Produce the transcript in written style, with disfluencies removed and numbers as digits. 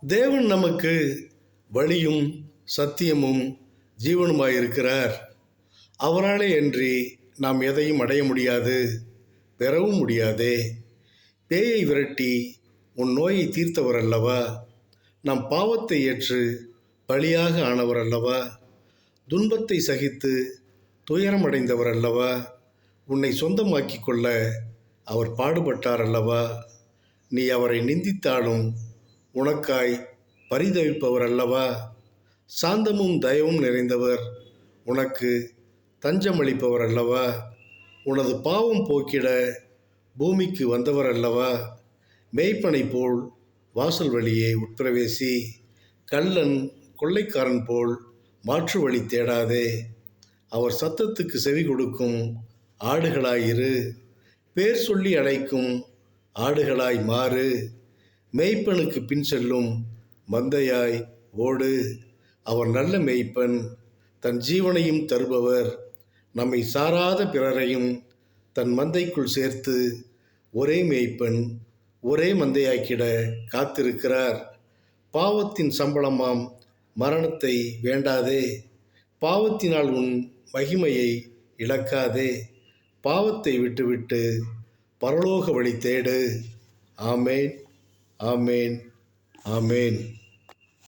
தேவன் நமக்கு வழியும் சத்தியமும் ஜீவனுமாயிருக்கிறார். அவராலே அன்றி நாம் எதையும் அடைய முடியாது, பெறவும் முடியாதே. பேயை விரட்டி உன் நோயை தீர்த்தவர் அல்லவா? நம் பாவத்தை ஏற்று பலியாக ஆனவர் அல்லவா? துன்பத்தை சகித்து துயரமடைந்தவர் அல்லவா? உன்னை சொந்தமாக்கி கொள்ள அவர் பாடுபட்டார் அல்லவா? நீ அவரை நிந்தித்தாலும் உனக்காய் பரிதவிப்பவர் அல்லவா? சாந்தமும் தயவும் நிறைந்தவர், உனக்கு தஞ்சமளிப்பவர் அல்லவா? உனது பாவம் போக்கிட பூமிக்கு வந்தவர் அல்லவா? மேய்ப்பனை போல் வாசல் வழியே உட்பிரவேசி, கள்ளன் கொள்ளைக்காரன் போல் மாற்று வழி தேடாதே. அவர் சத்தத்துக்கு செவி கொடுக்கும் ஆடுகளாயிரு, பேர் சொல்லி அழைக்கும் ஆடுகளாய் மாறு. மேய்ப்பனுக்கு பின் செல்லும் மந்தையாய் ஓடு. அவர் நல்ல மேய்ப்பன், தன் ஜீவனையும் தருபவர். நம்மை சாராத பிறரையும் தன் மந்தைக்குள் சேர்த்து ஒரே மேய்ப்பன் ஒரே மந்தையாக்கிட காத்திருக்கிறார். பாவத்தின் சம்பளமாம் மரணத்தை வேண்டாதே. பாவத்தினால் உன் மகிமையை இழக்காதே. பாவத்தை விட்டுவிட்டு பரலோக வழி தேடு. ஆமேன், ஆமேன், ஆமேன்.